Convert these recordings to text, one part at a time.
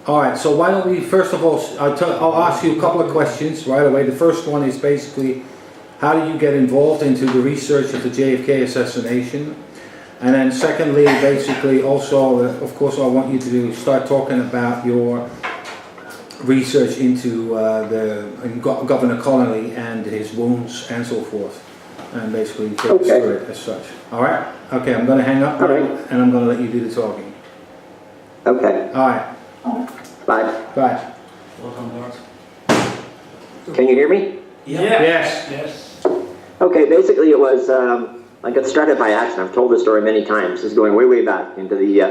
All right, so why don't we, first of all, I'll ask you a couple of questions right away. The first one is basically, how did you get involved into the research of the JFK assassination? And then secondly, basically also, of course, I want you to start talking about your research into Governor Connally and his wounds and so forth. And basically take us through it as such. All right? Okay, I'm going to hang up now, and I'm going to let you do the talking. Okay. All right. Bye. Bye. Welcome, Bart. Can you hear me? Yeah. Yes. Yes. Okay, basically it was, I got started by accident. I've told this story many times. This is going way, way back into the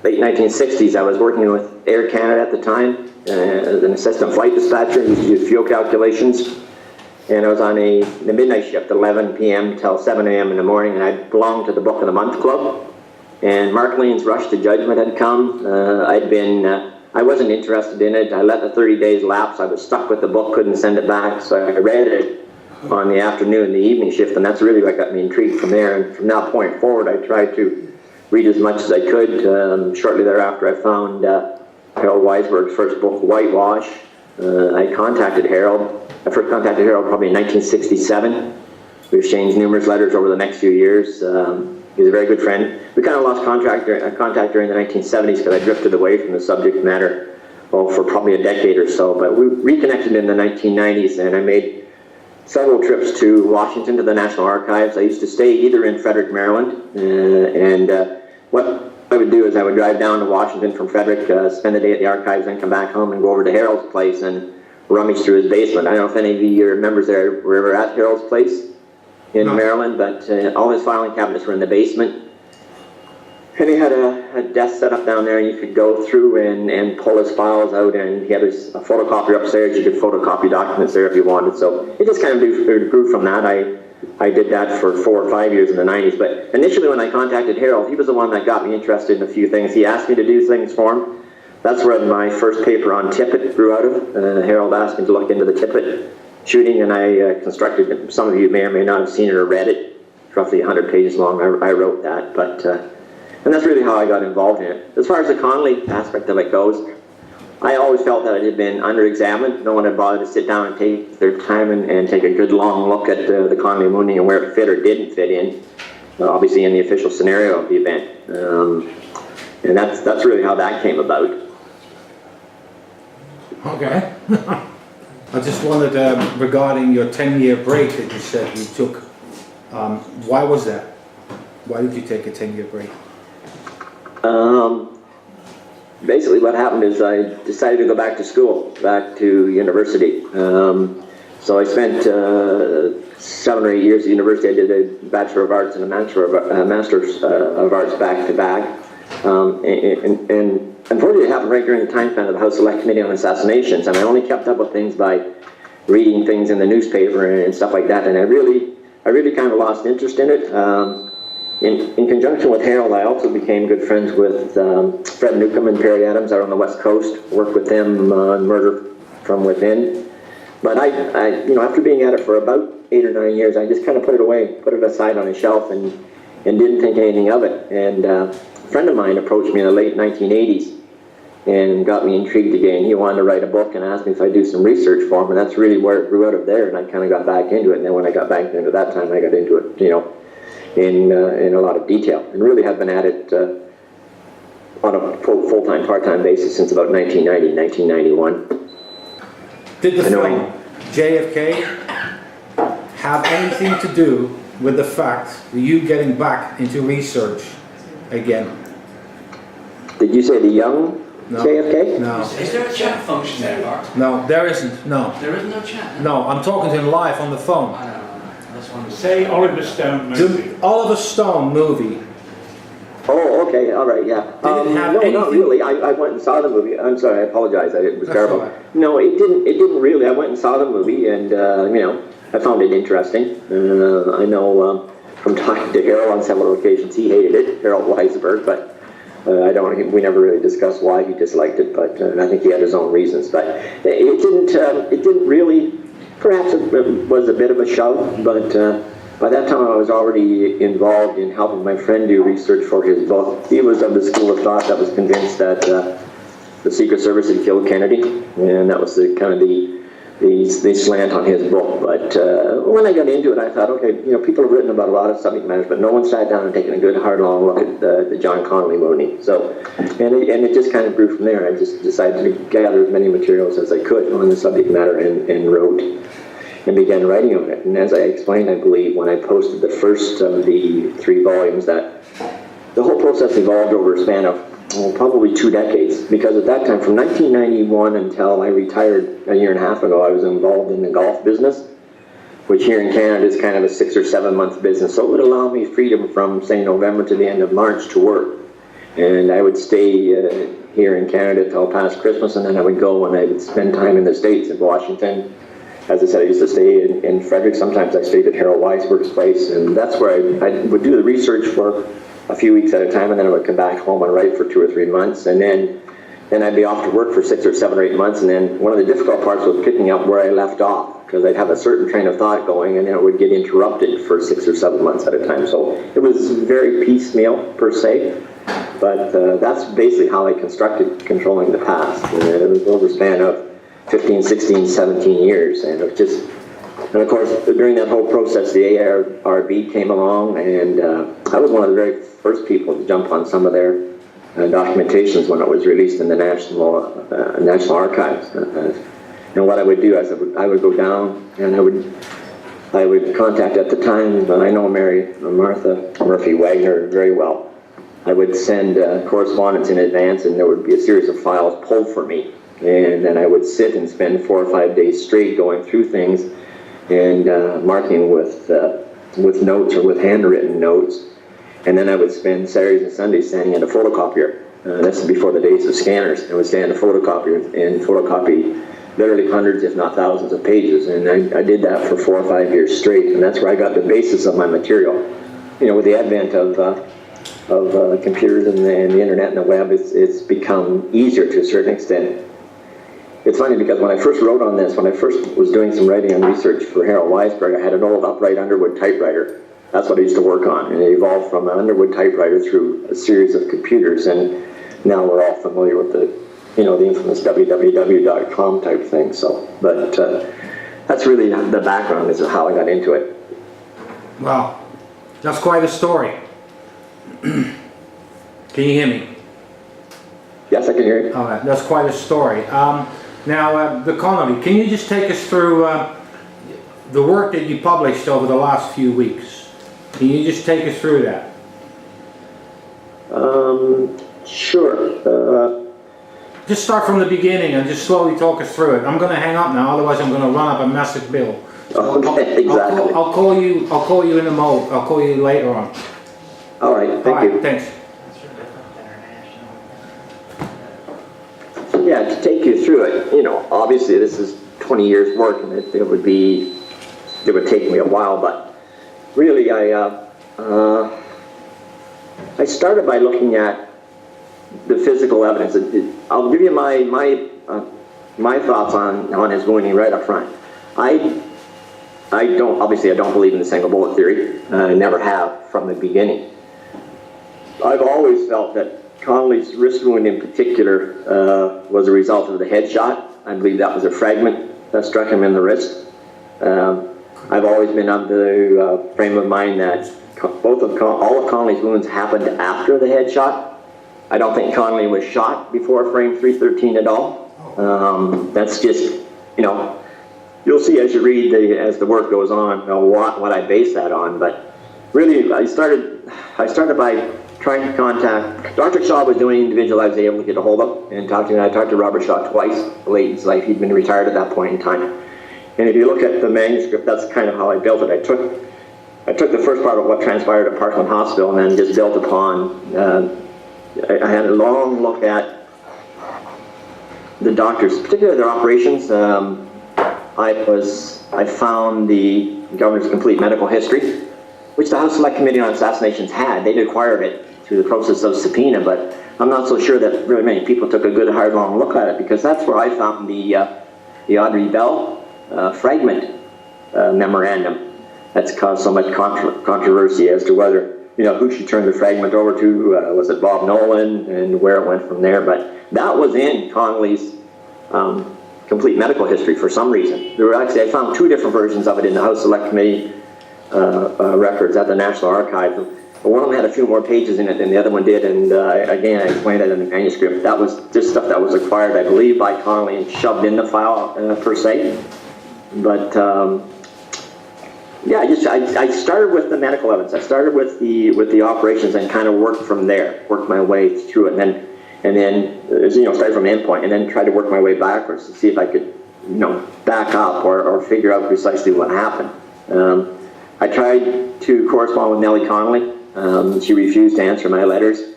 late 1960s. I was working with Air Canada at the time as an assistant flight dispatcher. I used to do fuel calculations. And I was on the midnight shift, 11 p.m. till 7 a.m. in the morning, and I belonged to the Book of the Month Club. And Mark Lane's Rush to Judgment had come. I wasn't interested in it. I let the 30 days lapse. I was stuck with the book, couldn't send it back, so I read it on the afternoon, the evening shift, and that's really what got me intrigued from there. And from that point forward, I tried to read as much as I could. Shortly thereafter, I found Harold Weisberg's first book, Whitewash. I contacted Harold. I first contacted Harold probably in 1967. We exchanged numerous letters over the next few years. He was a very good friend. We kind of lost contact during the 1970s because I drifted away from the subject matter for probably a decade or so. But we reconnected in the 1990s, and I made several trips to Washington to the National Archives. I used to stay either in Frederick, Maryland, and what I would do is I would drive down to Washington from Frederick, spend the day at the archives, then come back home and go over to Harold's place and rummage through his basement. I don't know if any of you members there were ever at Harold's place in Maryland, but all his filing cabinets were in the basement. And he had a desk set up down there, and you could go through and pull his files out, and he had a photocopier upstairs. You could photocopy documents there if you wanted. So it just kind of grew from that. I did that for 4 or 5 years in the 90s. But initially when I contacted Harold, he was the one that got me interested in a few things. He asked me to do things for him. That's where my first paper on Tippett grew out of. Harold asked me to look into the Tippett shooting, and I constructed it. Some of you may or may not have seen it or read it. It's roughly 100 pages long. I wrote that, and that's really how I got involved in it. As far as the Connally aspect of it goes, I always felt that it had been under-examined. No one had bothered to sit down and take their time and take a good long look at the Connally wounding and where it fit or didn't fit in, obviously in the official scenario of the event. And that's really how that came about. Okay. I just wondered regarding your 10-year break that you said you took. Why was that? Why did you take a 10-year break? Basically what happened is I decided to go back to school, back to university. So I spent 7 or 8 years at university. I did a Bachelor of Arts and a Master's of Arts back to back. And unfortunately it happened right during the time span of the House Select Committee on Assassinations, and I only kept up with things by reading things in the newspaper and stuff like that, and I really kind of lost interest in it. In conjunction with Harold, I also became good friends with Fred Newcomb and Perry Adams out on the West Coast, worked with them on Murder from Within. But I after being at it for about 8 or 9 years, I just kind of put it away, put it aside on a shelf, and didn't think anything of it. And a friend of mine approached me in the late 1980s and got me intrigued again. He wanted to write a book and asked me if I'd do some research for him, and that's really where it grew out of there, and I kind of got back into it. And then when I got back into that time, I got into it, in a lot of detail, and really have been at it on a full-time, part-time basis since about 1990, 1991. Did the film JFK have anything to do with the fact that you getting back into research again? Did you say the young JFK? No. Is there a chat function there, Bart? No, there isn't. No. There is no chat? No, I'm talking to him live on the phone. I know. That's one. Say Oliver Stone movie. The Oliver Stone movie. Oh, okay, all right, yeah. Did it have no, anything? not really. I went and saw the movie. I'm sorry, I apologize. It was That's terrible. all right. No, it didn't really. I went and saw the movie, and I found it interesting. I know from talking to Harold on several occasions, he hated it, Harold Weisberg, but we never really discussed why he disliked it, but I think he had his own reasons. But it didn't really. Perhaps it was a bit of a shove, but by that time I was already involved in helping my friend do research for his book. He was of the school of thought that was convinced that the Secret Service had killed Kennedy, and that was the kind of the slant on his book. But when I got into it, I thought, okay, people have written about a lot of subject matters, but no one sat down and taken a good, hard, long look at the John Connally Mooney. So, and it just kind of grew from there. I just decided to gather as many materials as I could on the subject matter and wrote and began writing on it. And as I explained, I believe, when I posted the first of the 3 volumes, that the whole process evolved over a span of probably 2 decades, because at that time, from 1991 until I retired a year and a half ago, I was involved in the golf business, which here in Canada is kind of a 6 or 7 month business. So it would allow me freedom from, say, November to the end of March to work. And I would stay here in Canada till past Christmas, and then I would go and I would spend time in the States, in Washington. As I said, I used to stay in Frederick. Sometimes I stayed at Harold Weisberg's place, and that's where I would do the research for a few weeks at a time, and then I would come back home and write for 2 or 3 months, and then I'd be off to work for 6 or 7 or 8 months. And then one of the difficult parts was picking up where I left off, because I'd have a certain train of thought going, and then it would get interrupted for 6 or 7 months at a time. So it was very piecemeal per se, but that's basically how I constructed Controlling the Past. It was over a span of 15, 16, 17 years, and it was just. And of course, during that whole process, the ARB came along, and I was one of the very first people to jump on some of their documentations when it was released in the National Archives. And what I would do is I would go down, and I would contact, at the time, I know Martha Murphy Wagner very well. I would send correspondence in advance, and there would be a series of files pulled for me. And then I would sit and spend 4 or 5 days straight going through things and marking with notes or with handwritten notes. And then I would spend Saturdays and Sundays standing at a photocopier. This is before the days of scanners. I would stand at a photocopier and photocopy literally hundreds, if not thousands, of pages. And I did that for 4 or 5 years straight, and that's where I got the basis of my material. With the advent of computers and the internet and the web, it's become easier to a certain extent. It's funny, because when I first wrote on this, when I first was doing some writing and research for Harold Weisberg, I had an old upright Underwood typewriter. That's what I used to work on, and it evolved from an Underwood typewriter through a series of computers, and now we're all familiar with the infamous www.com type thing. So, but that's really the background as to how I got into it. Wow, that's quite a story. Can you hear me? Yes, I can hear you. All right, that's quite a story. Now, the Connally, can you just take us through the work that you published over the last few weeks? Can you just take us through that? Sure. Just start from the beginning and just slowly talk us through it. I'm going to hang up now, otherwise I'm going to run up a massive bill. So Okay, exactly. I'll call you in a moment. I'll call you later on. All right, thank you. Thanks. That's really different international. Yeah, to take you through it, obviously this is 20 years work, and it would take me a while, but really I started by looking at the physical evidence. I'll give you my thoughts on his wounding right up front. I don't believe in the single bullet theory. I never have from the beginning. I've always felt that Connally's wrist wound in particular was a result of the headshot. I believe that was a fragment that struck him in the wrist. I've always been of the frame of mind that all of Connally's wounds happened after the headshot. I don't think Connally was shot before frame 313 at all. That's just, you'll see as you read, as the work goes on, what I base that on. But really, I started by trying to contact. Dr. Shaw was the only individual I was able to get a hold of and talk to. I talked to Robert Shaw twice late in his life. He'd been retired at that point in time. And if you look at the manuscript, that's kind of how I built it. I took the first part of what transpired at Parkland Hospital and then just built upon. I had a long look at the doctors, particularly their operations. I found the governor's complete medical history, which the House Select Committee on Assassinations had. They'd acquired it through the process of subpoena, but I'm not so sure that really many people took a good, hard, long look at it, because that's where I found the Audrey Bell fragment memorandum that's caused so much controversy as to whether who she turned the fragment over to. Was it Bob Nolan, and where it went from there? But that was in Connally's complete medical history for some reason. There were actually, I found 2 different versions of it in the House Select Committee records at the National Archives. One of them had a few more pages in it than the other one did, and again, I explained it in the manuscript. That was just stuff that was acquired, I believe, by Connally and shoved in the file per se. But yeah, I started with the medical evidence. I started with the operations and kind of worked from there, worked my way through it, and then started from endpoint, and then tried to work my way backwards to see if I could back up or figure out precisely what happened. I tried to correspond with Nellie Connally. She refused to answer my letters.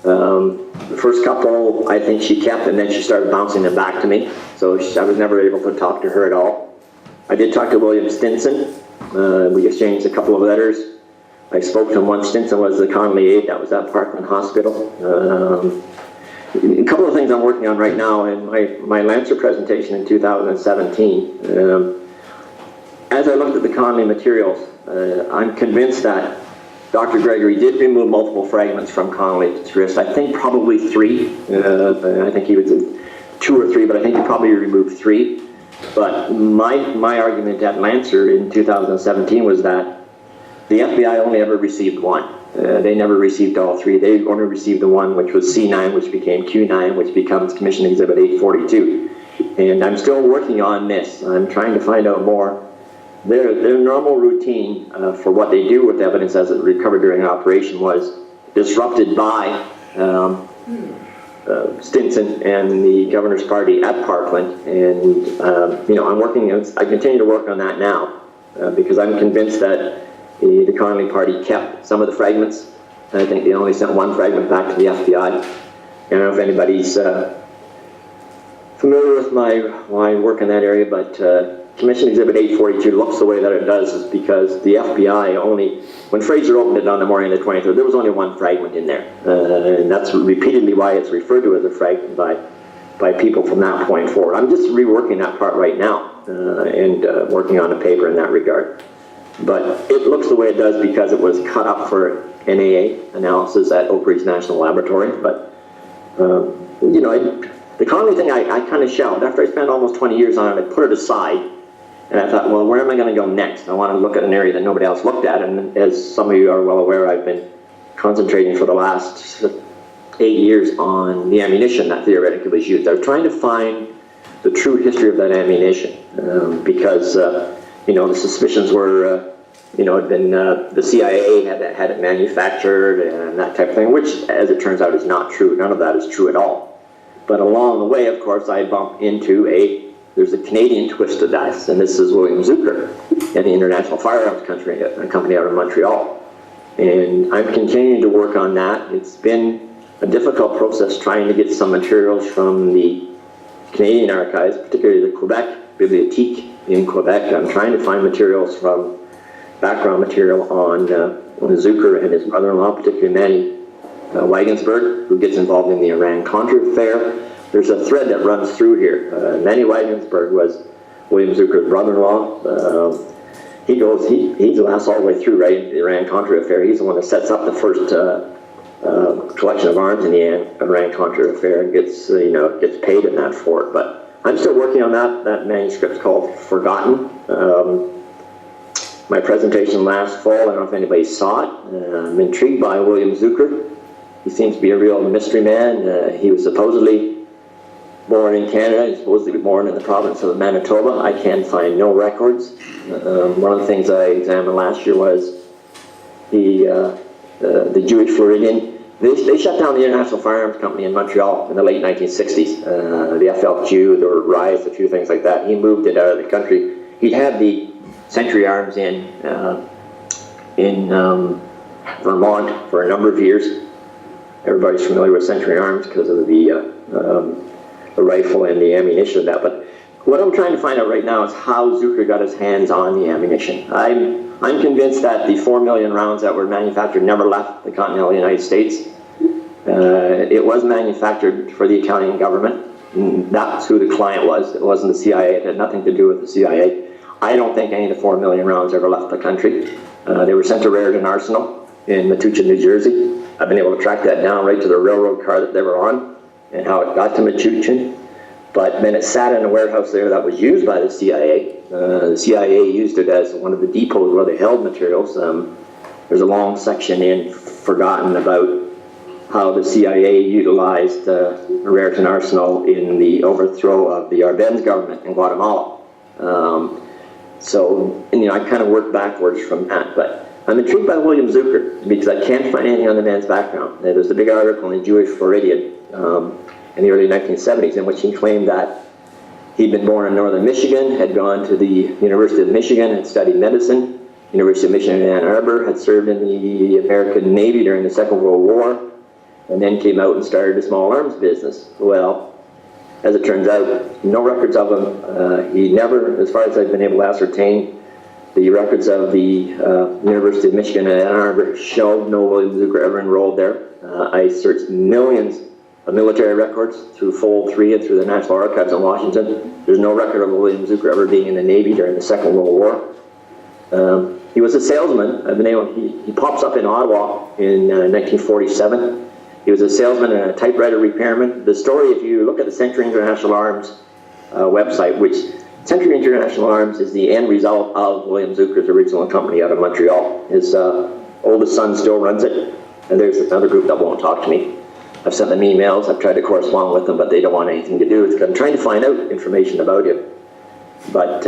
The first couple, I think she kept, and then she started bouncing them back to me. So I was never able to talk to her at all. I did talk to William Stinson. We exchanged a couple of letters. I spoke to him once. Stinson was the Connally aide that was at Parkland Hospital. A couple of things I'm working on right now in my Lancer presentation in 2017. As I looked at the Connally materials, I'm convinced that Dr. Gregory did remove multiple fragments from Connally's wrist. I think probably 3. I think he was 2 or 3, but I think he probably removed 3. But my argument at Lancer in 2017 was that the FBI only ever received 1. They never received all 3. They only received the one which was C9, which became Q9, which becomes Commission Exhibit 842. And I'm still working on this. I'm trying to find out more. Their normal routine for what they do with evidence as it recovered during an operation was disrupted by Stinson and the Governor's Party at Parkland, and I continue to work on that now because I'm convinced that the Connally Party kept some of the fragments. I think they only sent 1 fragment back to the FBI. I don't know if anybody's familiar with my work in that area, but Commission Exhibit 842 looks the way that it does is because the FBI only, when Fraser opened it on the morning of the 23rd, there was only 1 fragment in there. And that's repeatedly why it's referred to as a fragment by people from that point forward. I'm just reworking that part right now and working on a paper in that regard. But it looks the way it does because it was cut up for NAA analysis at Oak Ridge National Laboratory. But, the Connally thing I kind of shelved. After I spent almost 20 years on it, I put it aside. And I thought, well, where am I going to go next? I want to look at an area that nobody else looked at. And as some of you are well aware, I've been concentrating for the last 8 years on the ammunition that theoretically was used. I was trying to find the true history of that ammunition because, the suspicions were, had been the CIA had it manufactured and that type of thing, which, as it turns out, is not true. None of that is true at all. But along the way, of course, I bumped into there's a Canadian twist to this, and this is William Zucker at the International Firearms Company out of Montreal. And I'm continuing to work on that. It's been a difficult process trying to get some materials from the Canadian archives, particularly the Quebec Bibliothèque in Quebec. I'm trying to find materials background material on Zucker and his brother-in-law, particularly Manny Wagensberg, who gets involved in the Iran-Contra affair. There's a thread that runs through here. Manny Wagensberg was William Zucker's brother-in-law. He lasts all the way through, right? The Iran-Contra affair. He's the one that sets up the first collection of arms in the Iran-Contra affair and gets paid in that for it. But I'm still working on that. That manuscript's called Forgotten. My presentation last fall, I don't know if anybody saw it. I'm intrigued by William Zucker. He seems to be a real mystery man. He was supposedly born in Canada. He's supposed to be born in the province of Manitoba. I can find no records. One of the things I examined last year was the Jewish Floridian. They shut down the International Firearms Company in Montreal in the late 1960s. The FLQ, there were riots, a few things like that. He moved it out of the country. He had the Century Arms in Vermont for a number of years. Everybody's familiar with Century Arms because of the rifle and the ammunition of that. But what I'm trying to find out right now is how Zucker got his hands on the ammunition. I'm convinced that the 4 million rounds that were manufactured never left the continental United States. It was manufactured for the Italian government. That's who the client was. It wasn't the CIA. It had nothing to do with the CIA. I don't think any of the 4 million rounds ever left the country. They were sent to Raritan Arsenal. in Metuchen, New Jersey. I've been able to track that down right to the railroad car that they were on and how it got to Metuchen. But then it sat in a warehouse there that was used by the CIA. The CIA used it as one of the depots where they held materials. There's a long section in Forgotten about how the CIA utilized the Raritan Arsenal in the overthrow of the Arbenz government in Guatemala. So, and, you know, I kind of worked backwards from that, but I'm intrigued by William Zucker because I can't find anything on the man's background. There was a big article in Jewish Floridian in the early 1970s in which he claimed that he'd been born in northern Michigan, had gone to the University of Michigan and studied medicine, University of Michigan in Ann Arbor, had served in the American Navy during the Second World War, and then came out and started a small arms business. Well, as it turns out, no records of him. He never, as far as I've been able to ascertain, the records of the University of Michigan in Ann Arbor show no William Zucker ever enrolled there. I searched millions of military records through Fold 3 and through the National Archives in Washington. There's no record of William Zucker ever being in the Navy during the Second World War. He was a salesman. He pops up in Ottawa in 1947. He was a salesman and a typewriter repairman. The story, if you look at the Century International Arms website, which Century International Arms is the end result of William Zucker's original company out of Montreal. His oldest son still runs it, and there's another group that won't talk to me. I've sent them emails, I've tried to correspond with them, but they don't want anything to do with it. I'm trying to find out information about him. But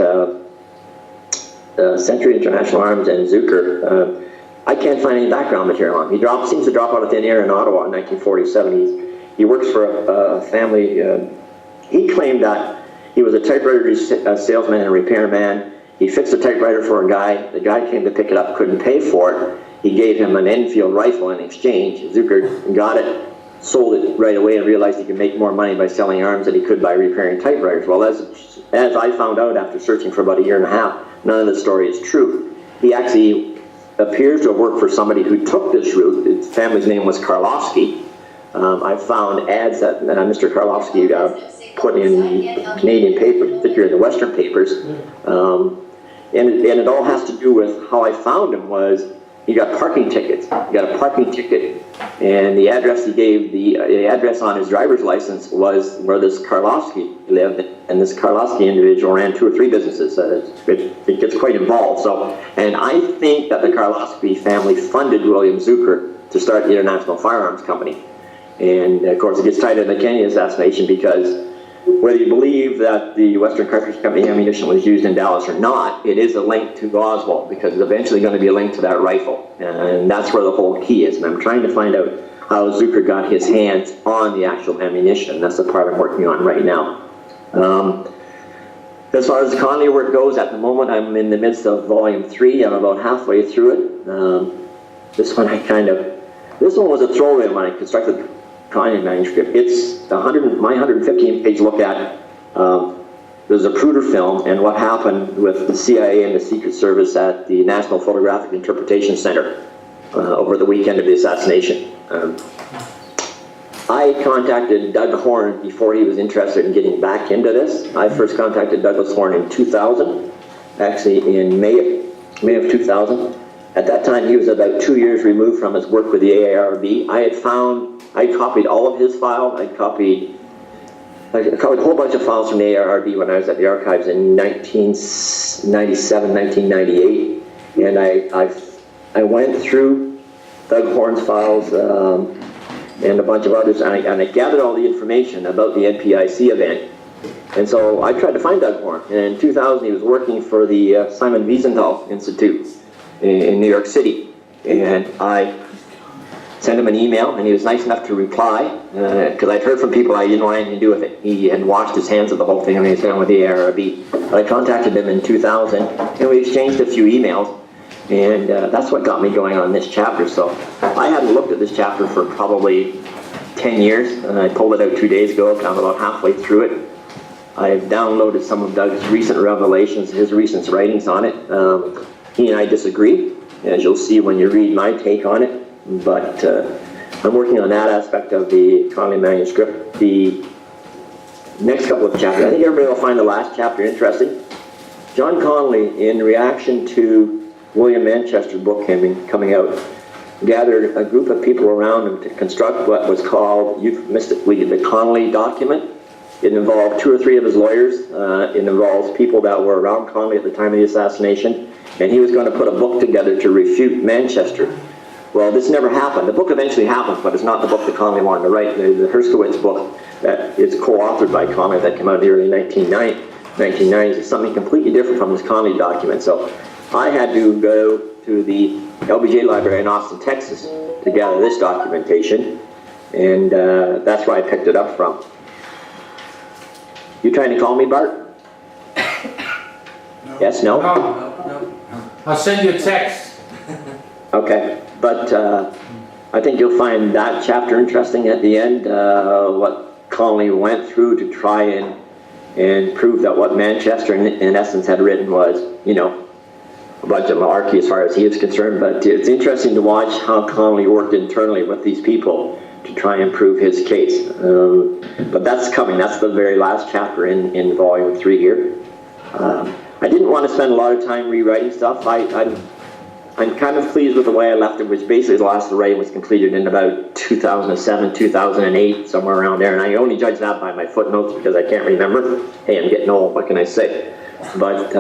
Century International Arms and Zucker, I can't find any background material on him. He seems to drop out of thin air in Ottawa in 1947. He works for a family. He claimed that he was a typewriter salesman and repairman. He fixed a typewriter for a guy. The guy came to pick it up, couldn't pay for it. He gave him an Enfield rifle in exchange. Zucker got it, sold it right away, and realized he could make more money by selling arms than he could by repairing typewriters. Well, as I found out after searching for about a year and a half, none of the story is true. He actually appears to have worked for somebody who took this route. His family's name was Karlovsky. I found ads that Mr. Karlovsky put in the Canadian papers, particularly in the Western papers. And it all has to do with how I found him was he got parking tickets. He got a parking ticket, and the address he gave, the address on his driver's license was where this Karlovsky lived, and this Karlovsky individual ran 2 or 3 businesses. It gets quite involved. So, and I think that the Karlovsky family funded William Zucker to start the International Firearms Company. And of course, it gets tied in the Kennedy assassination because whether you believe that the Western Cartridge Company ammunition was used in Dallas or not, it is a link to Oswald because it's eventually going to be a link to that rifle. And that's where the whole key is. And I'm trying to find out how Zucker got his hands on the actual ammunition. That's the part I'm working on right now. As far as the Connally work goes, at the moment I'm in the midst of volume 3. I'm about halfway through it. This one was a throwaway when I constructed the Connally manuscript. It's my 115-page look at there's a Zapruder film and what happened with the CIA and the Secret Service at the National Photographic Interpretation Center over the weekend of the assassination. I contacted Doug Horn before he was interested in getting back into this. I first contacted Douglas Horn in 2000, actually in May of 2000. At that time, he was about 2 years removed from his work with the AARB. I copied all of his files. I copied a whole bunch of files from the AARB when I was at the archives in 1997, 1998. And I went through Doug Horn's files and a bunch of others, and I gathered all the information about the NPIC event. And so I tried to find Doug Horn. And in 2000, he was working for the Simon Wiesenthal Institute in New York City. And I sent him an email, and he was nice enough to reply, because I'd heard from people I didn't want anything to do with it. He had washed his hands of the whole thing, and he was done with the ARB. But I contacted him in 2000, and we exchanged a few emails. And that's what got me going on this chapter. So I hadn't looked at this chapter for probably 10 years, and I pulled it out 2 days ago. I'm about halfway through it. I've downloaded some of Doug's recent revelations, his recent writings on it. He and I disagree, as you'll see when you read my take on it. But I'm working on that aspect of the Connally manuscript. The next couple of chapters, I think everybody will find the last chapter interesting. John Connally, in reaction to William Manchester's book coming out, gathered a group of people around him to construct what was called euphemistically the Connally document. It involved 2 or 3 of his lawyers. It involves people that were around Connally at the time of the assassination, and he was going to put a book together to refute Manchester. Well, this never happened. The book eventually happened, but it's not the book that Connally wanted to write. The Herskowitz book that is co-authored by Connally that came out in the early 1990s is something completely different from this Connally document. So I had to go to the LBJ Library in Austin, Texas to gather this documentation, and that's where I picked it up from. You trying to call me, Bart? No. Yes, no? No. I'll send you a text. Okay, but I think you'll find that chapter interesting at the end, what Connally went through to try and prove that what Manchester in essence had written was, you know, a bunch of malarkey as far as he is concerned. But it's interesting to watch how Connally worked internally with these people to try and prove his case. But that's coming. That's the very last chapter in volume 3 here. I didn't want to spend a lot of time rewriting stuff. I'm kind of pleased with the way I left it, which basically the last writing was completed in about 2007, 2008, somewhere around there. And I only judge that by my footnotes because I can't remember. Hey, I'm getting old, what can I say? But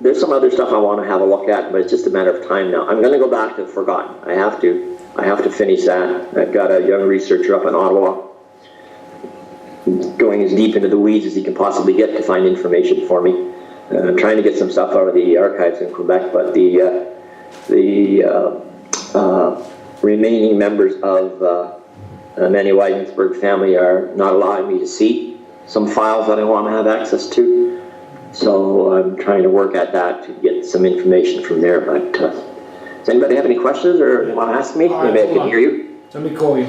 there's some other stuff I want to have a look at, but it's just a matter of time now. I'm going to go back to Forgotten. I have to finish that. I've got a young researcher up in Ottawa going as deep into the weeds as he can possibly get to find information for me. I'm trying to get some stuff out of the archives in Quebec, but the remaining members of Manny Weidensberg family are not allowing me to see some files that I want to have access to. So I'm trying to work at that to get some information from there. But does anybody have any questions or want to ask me? Right, maybe I can hear you. Let me call you.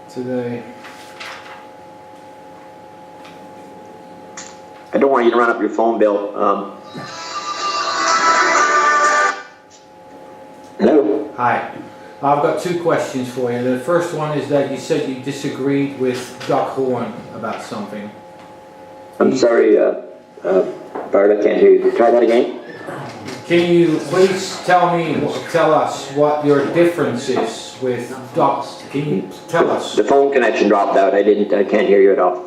Today. I don't want you to run up your phone bill. Hello? Hi. I've got 2 questions for you. The first one is that you said you disagreed with Doc Horn about something. I'm sorry, Bart, I can't hear you. Try that again. Can you please tell us what your difference is with Doc? Can you tell us? The phone connection dropped out. I can't hear you at all.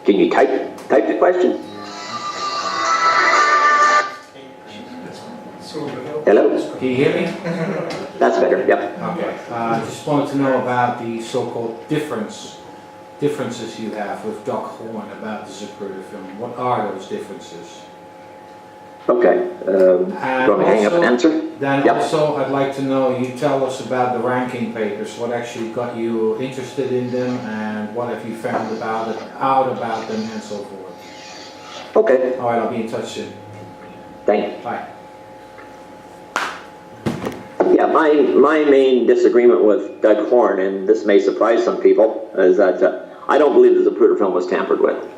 Can you type the question? Hello? Can you hear me? That's better, yep. Okay. I just wanted to know about the so-called differences you have with Doc Horn about the Zapruder film. What are those differences? Okay. Do you want me to hang up and answer? Then yep. Also, I'd like to know, you tell us about the Rankin Papers. What actually got you interested in them, and what have you found out about them, and so forth. Okay. All right, I'll be in touch soon. Thank you. Bye. Yeah, my main disagreement with Doug Horn, and this may surprise some people, is that I don't believe the Zapruder film was tampered with.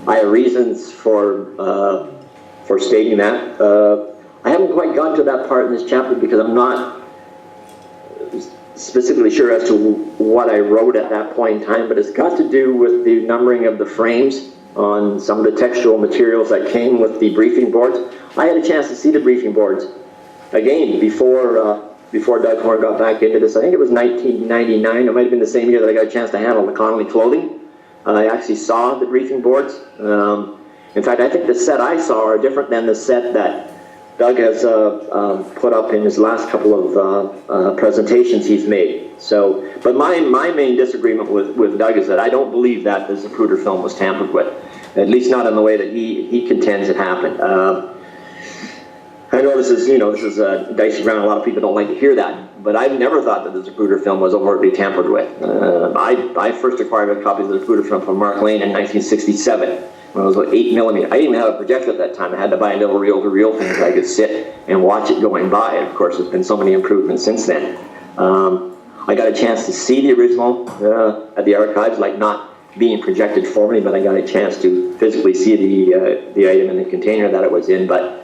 I have reasons for stating that. I haven't quite gotten to that part in this chapter because I'm not specifically sure as to what I wrote at that point in time, but it's got to do with the numbering of the frames on some of the textual materials that came with the briefing boards. I had a chance to see the briefing boards again before Doug Horn got back into this. I think it was 1999. It might have been the same year that I got a chance to handle the Connally clothing. I actually saw the briefing boards. In fact, I think the set I saw are different than the set that Doug has put up in his last couple of presentations he's made. So, but my main disagreement with Doug is that I don't believe that the Zapruder film was tampered with, at least not in the way that he contends it happened. I know this is dicey ground. A lot of people don't like to hear that, but I've never thought that the Zapruder film was overtly tampered with. I first acquired a copy of the Zapruder film from Mark Lane in 1967 when it was like 8mm. I didn't even have a projector at that time. I had to buy a little reel-to-reel thing so I could sit and watch it going by. And of course, there's been so many improvements since then. I got a chance to see the original at the archives, like not being projected for me, but I got a chance to physically see the item in the container that it was in. But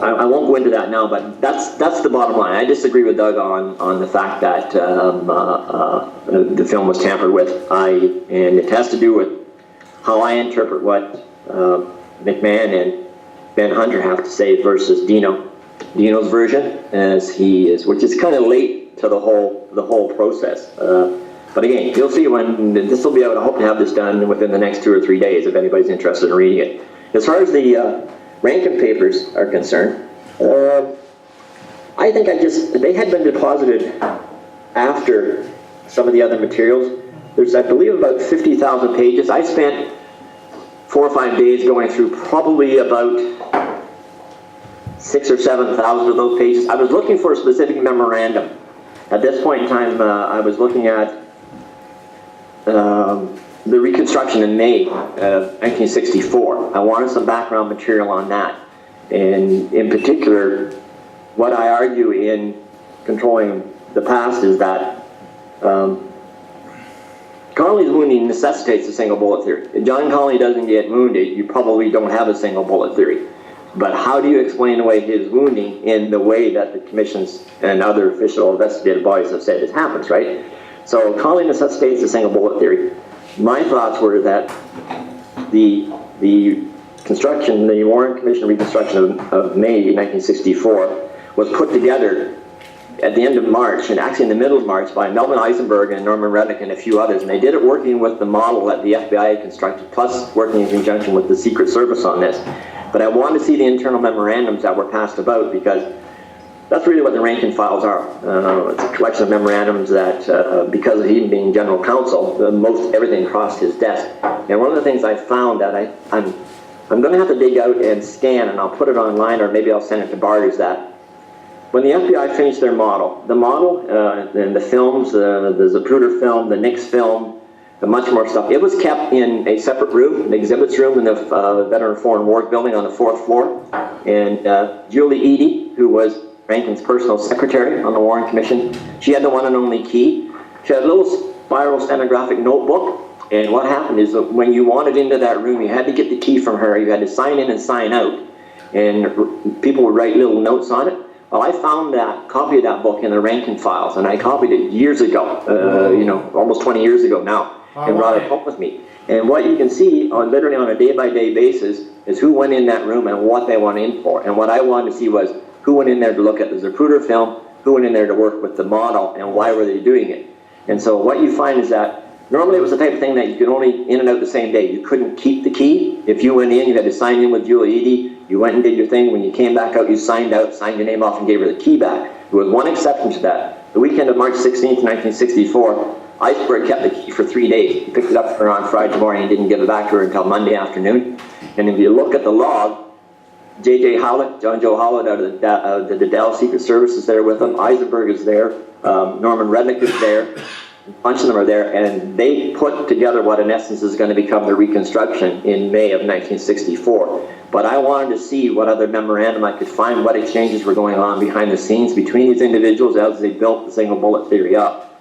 I won't go into that now, but that's the bottom line. I disagree with Doug on the fact that the film was tampered with. And it has to do with how I interpret what McMahon and Ben Hunter have to say versus Dino's version, as he is, which is kind of late to the whole process. But again, you'll see when this will be out. I hope to have this done within the next 2 or 3 days if anybody's interested in reading it. As far as the Rankin Papers are concerned, I think they had been deposited after some of the other materials. There's, I believe, about 50,000 pages. I spent 4 or 5 days going through probably about 6,000 or 7,000 of those pages. I was looking for a specific memorandum. At this point in time, I was looking at the reconstruction in May of 1964. I wanted some background material on that. And in particular, what I argue in controlling the past is that Connally's wounding necessitates a single bullet theory. If John Connally doesn't get wounded, you probably don't have a single bullet theory. But how do you explain away his wounding in the way that the commissions and other official investigative bodies have said it happens, right? So Connally necessitates a single bullet theory. My thoughts were that the construction, the Warren Commission reconstruction of May 1964 was put together at the end of March, and actually in the middle of March, by Melvin Eisenberg and Norman Reddick and a few others. And they did it working with the model that the FBI had constructed, plus working in conjunction with the Secret Service on this. But I wanted to see the internal memorandums that were passed about, because that's really what the Rankin files are. It's a collection of memorandums that, because of him being general counsel, everything crossed his desk. And one of the things I found that I'm going to have to dig out and scan, and I'll put it online, or maybe I'll send it to Bart, is that when the FBI finished their model, and the films, the Zapruder film, the Nix film, and much more stuff, it was kept in a separate room, an exhibits room in the Veteran Foreign War building on the 4th floor. And Julie Eady, who was Rankin's personal secretary on the Warren Commission, she had the one and only key. She had a little spiral stenographic notebook, and what happened is that when you wanted into that room, you had to get the key from her. You had to sign in and sign out, and people would write little notes on it. Well, I found that copy of that book in the Rankin files, and I copied it years ago, almost 20 years ago now, and brought it home with me. And what you can see, literally on a day-by-day basis, is who went in that room and what they went in for. And what I wanted to see was who went in there to look at the Zapruder film, who went in there to work with the model, and why were they doing it. And so what you find is that normally it was the type of thing that you could only in and out the same day. You couldn't keep the key. If you went in, you had to sign in with Julie Eady. You went and did your thing. When you came back out, you signed out, signed your name off, and gave her the key back. There was one exception to that. The weekend of March 16th, 1964, Eisenberg kept the key for 3 days. He picked it up for her on Friday morning and didn't give it back to her until Monday afternoon. And if you look at the log, J.J. Howlett, John Joe Howlett out of the Dallas Secret Service is there with him. Eisenberg is there. Norman Reddick is there. A bunch of them are there, and they put together what in essence is going to become the reconstruction in May of 1964. But I wanted to see what other memorandum I could find, what exchanges were going on behind the scenes between these individuals as they built the single bullet theory up.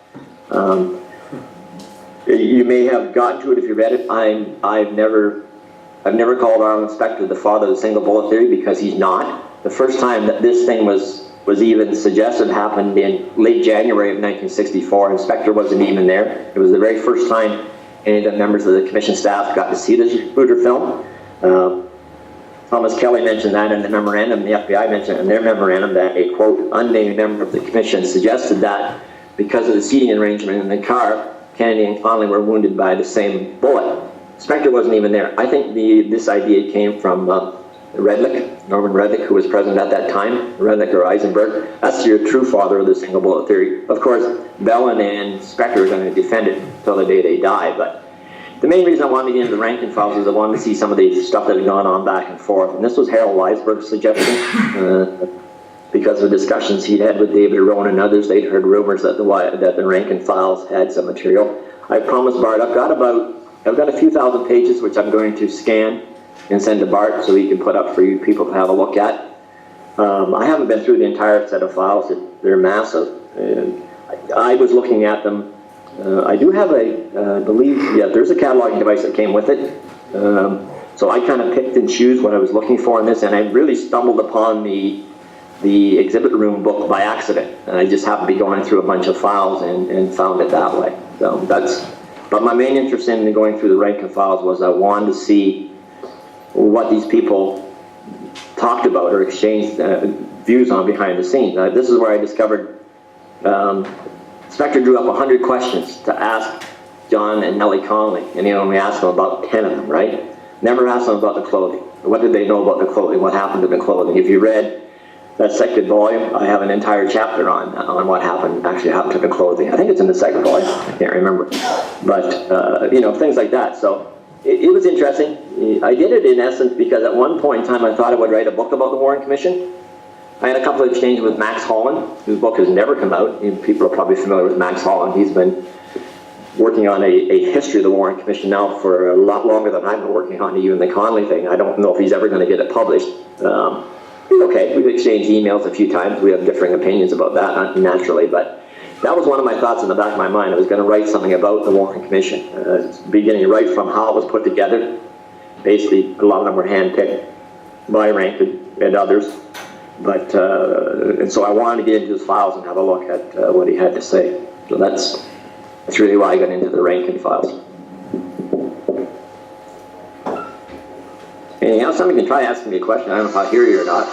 You may have gotten to it if you read it. I've never called Arlen Specter the father of the single bullet theory, because he's not. The first time that this thing was even suggested happened in late January of 1964, and Specter wasn't even there. It was the very first time any of the members of the commission staff got to see the Zapruder film. Thomas Kelly mentioned that in the memorandum. The FBI mentioned in their memorandum that a, quote, unnamed member of the commission suggested that because of the seating arrangement in the car, Kennedy and Connally were wounded by the same bullet. Specter wasn't even there. I think this idea came from Norman Reddick, who was president at that time, Reddick or Eisenberg. That's your true father of the single bullet theory. Of course, Bellin and Specter are going to defend it until the day they die, but the main reason I wanted to get into the Rankin files is I wanted to see some of the stuff that had gone on back and forth. And this was Harold Weisberg's suggestion. Because of discussions he'd had with David Rowan and others, they'd heard rumors that the Rankin files had some material. I promised Bart, I've got a few thousand pages which I'm going to scan and send to Bart so he can put up for you people to have a look at. I haven't been through the entire set of files. They're massive. I was looking at them. I do have I believe, there's a cataloging device that came with it. So So I kind of picked and choose what I was looking for in this, and I really stumbled upon the exhibit room book by accident. And I just happened to be going through a bunch of files and found it that way. So but my main interest in going through the Rankin files was I wanted to see what these people talked about or exchanged views on behind the scenes. This is where I discovered Spectre drew up 100 questions to ask John and Nellie Connally, and he only asked them about 10 of them, right? Never asked them about the clothing. What did they know about the clothing? What happened to the clothing? If you read that second volume, I have an entire chapter on what actually happened to the clothing. I think it's in the second volume. I can't remember. But, you know, things like that. So it was interesting. I did it in essence because at one point in time I thought I would write a book about the Warren Commission. I had a couple of exchanges with Max Holland, whose book has never come out. People are probably familiar with Max Holland. He's been working on a history of the Warren Commission now for a lot longer than I've been working on even the Connally thing. I don't know if he's ever going to get it published. Okay, we've exchanged emails a few times. We have differing opinions about that, naturally, but that was one of my thoughts in the back of my mind. I was going to write something about the Warren Commission, beginning right from how it was put together. Basically, a lot of them were handpicked by Rankin and others. But, and so I wanted to get into his files and have a look at what he had to say. So that's really why I got into the Rankin files. Anything else? Somebody can try asking me a question. I don't know if I hear you or not.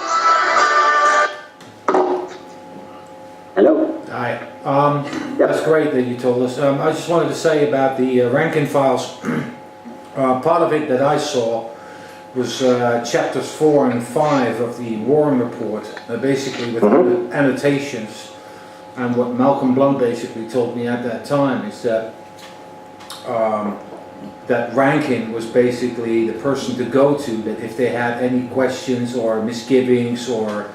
Hello? Hi. Yep. That's great that you told us. I just wanted to say about the Rankin files. Part of it that I saw was chapters 4 and 5 of the Warren report, basically with annotations. And what Malcolm Blunt basically told me at that time is that that Rankin was basically the person to go to, that if they had any questions or misgivings, or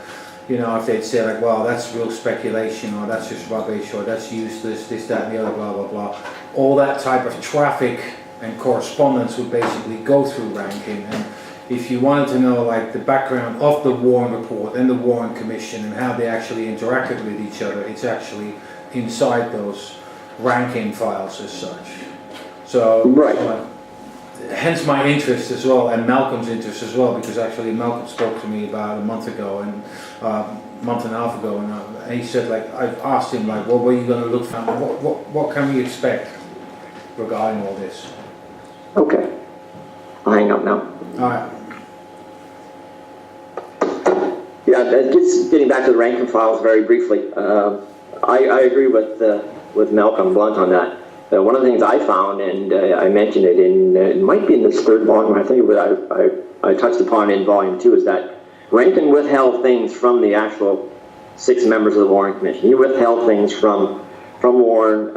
you know, if they'd say like, well, that's real speculation, or that's just rubbish, or that's useless, this, that, and the other, blah, blah, blah. All that type of traffic and correspondence would basically go through Rankin. And if you wanted to know like the background of the Warren report and the Warren Commission and how they actually interacted with each other, it's actually inside those Rankin files as such. So, right. Hence my interest as well, and Malcolm's interest as well, because actually Malcolm spoke to me about a month ago, and month and a half ago, and he said like, I asked him like, what were you going to look for? What can we expect regarding all this? Okay. I'll hang up now. All right. Yeah, just getting back to the Rankin files very briefly. I agree with Malcolm Blunt on that. One of the things I found, and I mentioned it in, it might be in this third volume, I think I touched upon in volume 2, is that Rankin withheld things from the actual 6 members of the Warren Commission. He withheld things from Warren,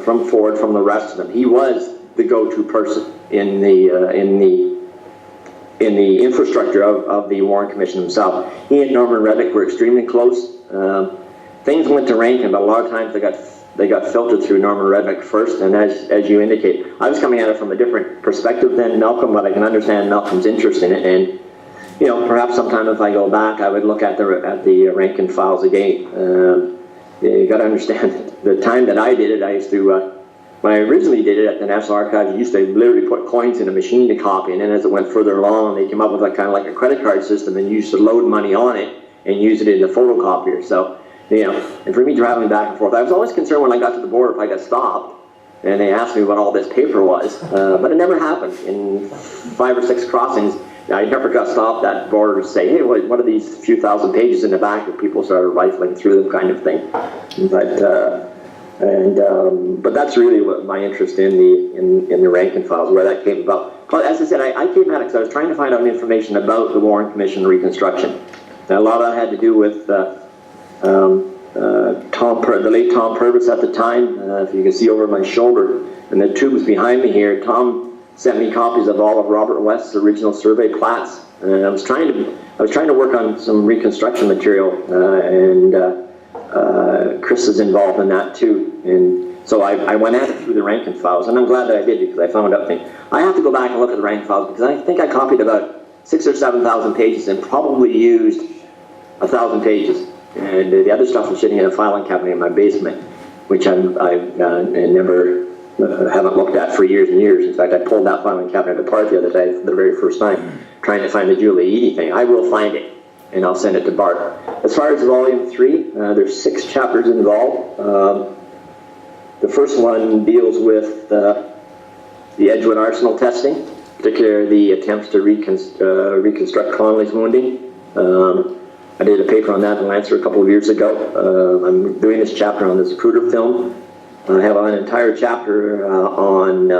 from Ford, from the rest of them. He was the go-to person in the infrastructure of the Warren Commission himself. He and Norman Reddick were extremely close. Things went to Rankin, but a lot of times they got filtered through Norman Reddick first, and as you indicate, I was coming at it from a different perspective than Malcolm, but I can understand Malcolm's interest in it, and you know, perhaps sometime if I go back, I would look at the Rankin files again. You got to understand, the time that I did it, I used to, when I originally did it at the National Archives, you used to literally put coins in a machine to copy, and then as it went further along, they came up with like, kind of like a credit card system, and you used to load money on it and use it in the photocopier. So, you know, and for me traveling back and forth, I was always concerned when I got to the border if I got stopped and they asked me what all this paper was, but it never happened. In 5 or 6 crossings, I never got stopped at the border to say, hey, what are these few thousand pages in the back, and people started rifling through them, kind of thing. But that's really what my interest in the Rankin files, where that came about. But as I said, I came at it because I was trying to find out information about the Warren Commission reconstruction. And a lot of that had to do with the late Tom Purvis at the time. If you can see over my shoulder, and the tubes behind me here, Tom sent me copies of all of Robert West's original survey plats. And I was trying to work on some reconstruction material, and Chris is involved in that too. And so I went at it through the Rankin files, and I'm glad that I did, because I found out things. I have to go back and look at the Rankin files, because I think I copied about 6,000 or 7,000 pages and probably used 1,000 pages. And the other stuff was sitting in a filing cabinet in my basement, which I never haven't looked at for years and years. In fact, I pulled that filing cabinet apart the other day for the very first time, trying to find the Julie Eadie thing. I will find it, and I'll send it to Bart. As far as volume 3, there's 6 chapters involved. The first one deals with the Edgewood Arsenal testing, particularly the attempts to reconstruct Connally's wounding. I did a paper on that in Lancer a couple of years ago. I'm doing this chapter on the Zapruder film. I have an entire chapter on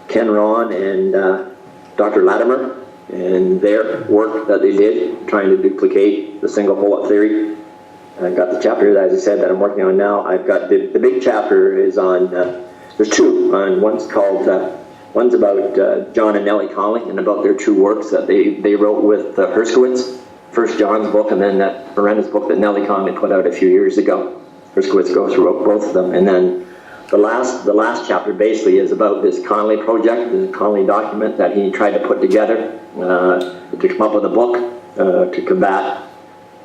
Ken Ron and Dr. Latimer and their work that they did trying to duplicate the single bullet theory. I've got the chapter, as I said, that I'm working on now. I've got the big chapter is on, there's 2. One's called, one's about John and Nellie Connally and about their 2 works that they wrote with Herskowitz. First John's book and then that horrendous book that Nellie Connally put out a few years ago. Herskowitz goes through both of them. And then the last chapter basically is about this Connally project, the Connally document that he tried to put together to come up with a book to combat.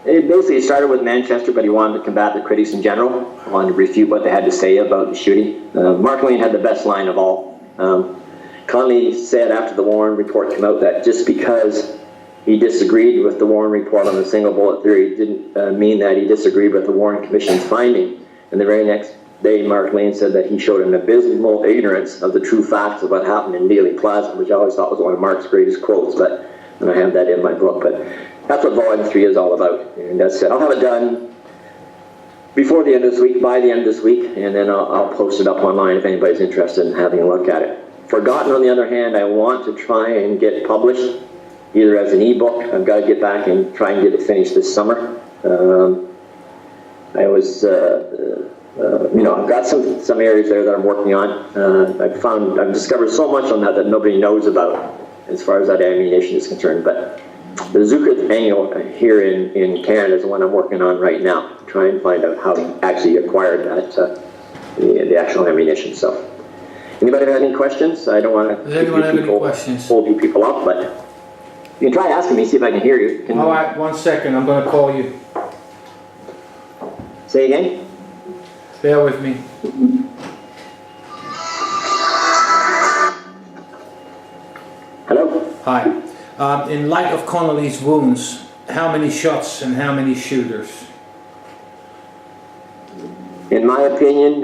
It basically started with Manchester, but he wanted to combat the critics in general, wanted to refute what they had to say about the shooting. Mark Lane had the best line of all. Connally said after the Warren report came out that just because he disagreed with the Warren report on the single bullet theory didn't mean that he disagreed with the Warren Commission's finding. And the very next day, Mark Lane said that he showed an abysmal ignorance of the true facts of what happened in Dealey Plaza, which I always thought was one of Mark's greatest quotes, and I have that in my book. But that's what volume 3 is all about. And that's it. I'll have it done before the end of this week, by the end of this week, and then I'll post it up online if anybody's interested in having a look at it. Forgotten, on the other hand, I want to try and get published, either as an ebook. I've got to get back and try and get it finished this summer. I was, I've got some areas there that I'm working on. I've discovered so much on that nobody knows about as far as that ammunition is concerned. But the Zucker annual here in Canada is the one I'm working on right now, to try and find out how he actually acquired that, the actual ammunition. So, anybody have any questions? I don't want to Does anyone have any questions? Hold you people up, but you can try asking me, see if I can hear you. All right, 1 second, I'm going to call you. Say again? Bear with me. Hello? Hi. In light of Connally's wounds, how many shots and how many shooters? In my opinion,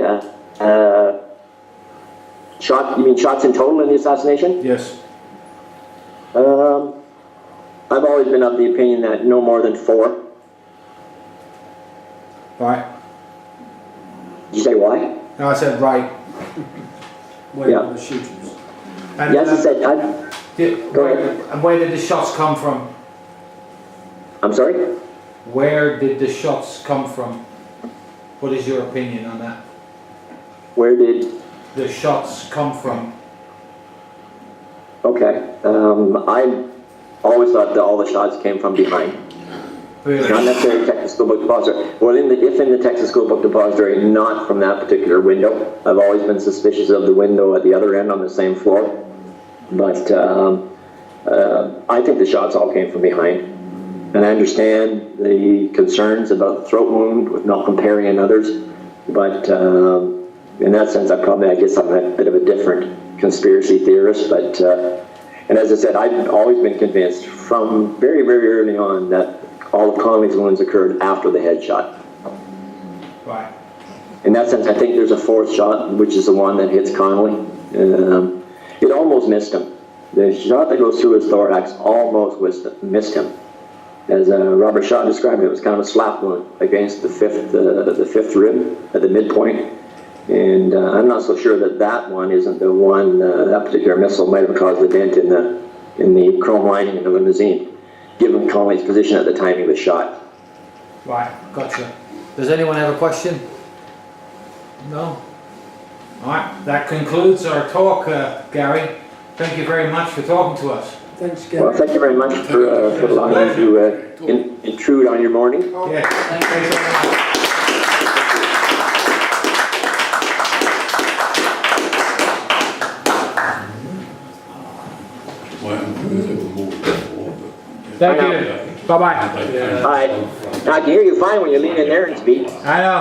you mean shots in total in the assassination? Yes. I've always been of the opinion that no more than 4. Right. Did you say why? No, I said right. Yeah. The shooters. And, Yes, I said, go ahead. And where did the shots come from? I'm sorry? Where did the shots come from? What is your opinion on that? Where did, The shots come from? okay. I always thought that all the shots came from behind. Really? Not necessarily Texas School Book Depository. Well, if in the Texas School Book Depository, not from that particular window. I've always been suspicious of the window at the other end on the same floor. But I think the shots all came from behind. And I understand the concerns about the throat wound with Malcolm Perry and others. But in that sense, I guess I'm a bit of a different conspiracy theorist. But and as I said, I've always been convinced from very, very early on that all of Connally's wounds occurred after the headshot. Right. In that sense, I think there's a 4th shot, which is the one that hits Connally. It almost missed him. The shot that goes through his thorax almost missed him. As Robert Shaw described it was kind of a slap wound against the fifth rib at the midpoint. And I'm not so sure that one isn't the one, that particular missile might have caused the dent in the chrome lining of the limousine, given Connally's position at the time he was shot. Right, gotcha. Does anyone have a question? No? Alright, that concludes our talk, Gary. Thank you very much for talking to us. Thanks, Gary. Well, thank you very much for allowing me to intrude on your morning. Yeah, thanks very much. Thank you. Bye-bye. Hi. Now I can hear you fine when you lean in there and speak. I know.